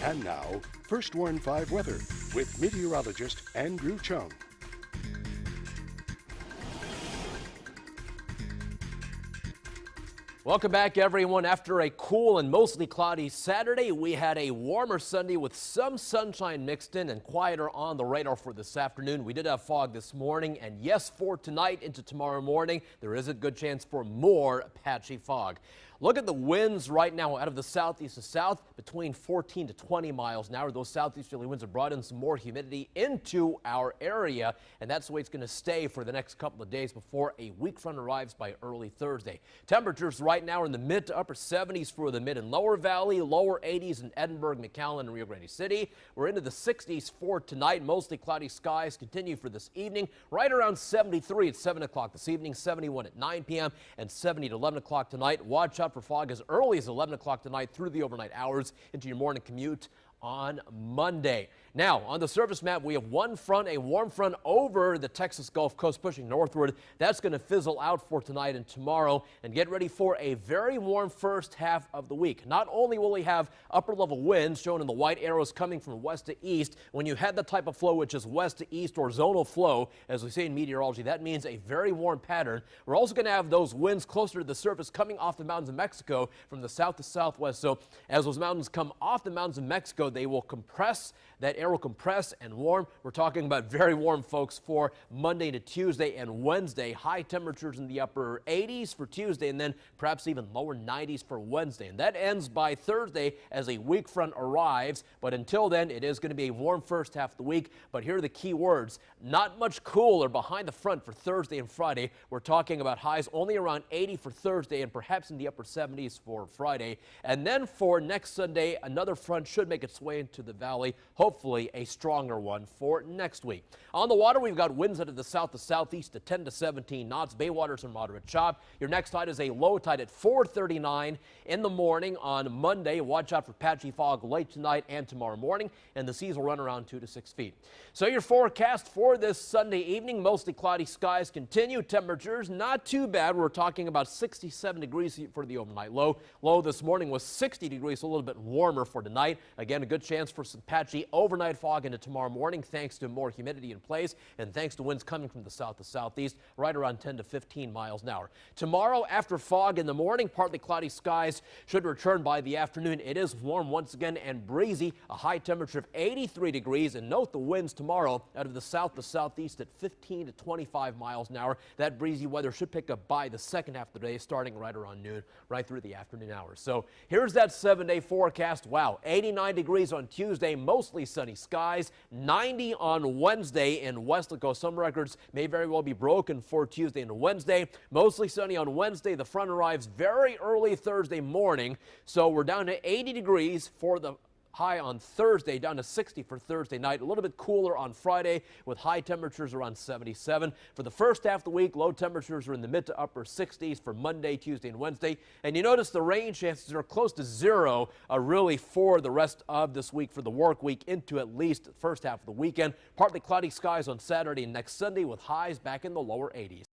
And now, First Warn 5 weather with meteorologist Andrew Chung. Welcome back, everyone. After a cool and mostly cloudy Saturday, we had a warmer Sunday with some sunshine mixed in and quieter on the radar for this afternoon. We did have fog this morning, and yes, for tonight into tomorrow morning, there is a good chance for more patchy fog. Look at the winds right now out of the southeast to south between 14 to 20 miles an hour. Those southeasterly winds have brought in some more humidity into our area, and that's the way it's going to stay for the next couple of days before a weak front arrives by early Thursday. Temperatures right now are in the mid to upper 70s for the mid and lower valley, lower 80s in Edinburgh, McAllen, and Rio Grande City. We're into the 60s for tonight. Mostly cloudy skies continue for this evening, right around 73 at 7 o'clock this evening, 71 at 9 p.m., and 70 at 11 o'clock tonight. Watch out for fog as early as 11 o'clock tonight through the overnight hours into your morning commute on Monday. Now, on the surface map, we have one front, a warm front over the Texas Gulf Coast pushing northward. That's going to fizzle out for tonight and tomorrow, and get ready for a very warm first half of the week. Not only will we have upper level winds shown in the white arrows coming from west to east. When you have that type of flow, which is west to east or zonal flow, as we say in meteorology, that means a very warm pattern. We're also going to have those winds closer to the surface coming off the mountains of Mexico from the south to southwest. So as those mountains come off the mountains of Mexico, they will compress. That air will compress and warm. We're talking about very warm, folks, for Monday to Tuesday and Wednesday. High temperatures in the upper 80s for Tuesday, and then perhaps even lower 90s for Wednesday. And that ends by Thursday as a weak front arrives. But until then, it is going to be a warm first half of the week. But here are the key words. Not much cooler behind the front for Thursday and Friday. We're talking about highs only around 80 for Thursday and perhaps in the upper 70s for Friday. And then for next Sunday, another front should make its way into the valley. Hopefully a stronger one for next week. On the water, we've got winds out of the south to southeast to 10 to 17 knots. Bay waters are moderate chop. Your next tide is a low tide at 4:39 in the morning on Monday. Watch out for patchy fog late tonight and tomorrow morning, and the seas will run around 2 to 6 feet. So your forecast for this Sunday evening, mostly cloudy skies continue. Temperatures not too bad. We're talking about 67 degrees for the overnight low. Low this morning was 60 degrees, a little bit warmer for tonight. Again, a good chance for some patchy overnight fog into tomorrow morning thanks to more humidity in place and thanks to winds coming from the south to southeast right around 10 to 15 miles an hour. Tomorrow, after fog in the morning, partly cloudy skies should return by the afternoon. It is warm once again and breezy, a high temperature of 83 degrees. And note the winds tomorrow out of the south to southeast at 15 to 25 miles an hour. That breezy weather should pick up by the second half of the day, starting right around noon, right through the afternoon hours. So here's that 7-day forecast. Wow, 89 degrees on Tuesday, mostly sunny skies, 90 on Wednesday in Weslaco. Some records may very well be broken for Tuesday and Wednesday. Mostly sunny on Wednesday. The front arrives very early Thursday morning, so we're down to 80 degrees for the high on Thursday, down to 60 for Thursday night. A little bit cooler on Friday with high temperatures around 77. For the first half of the week, low temperatures are in the mid to upper 60s for Monday, Tuesday, and Wednesday. And you notice the rain chances are close to zero really for the rest of this week, for the work week into at least the first half of the weekend. Partly cloudy skies on Saturday and next Sunday with highs back in the lower 80s.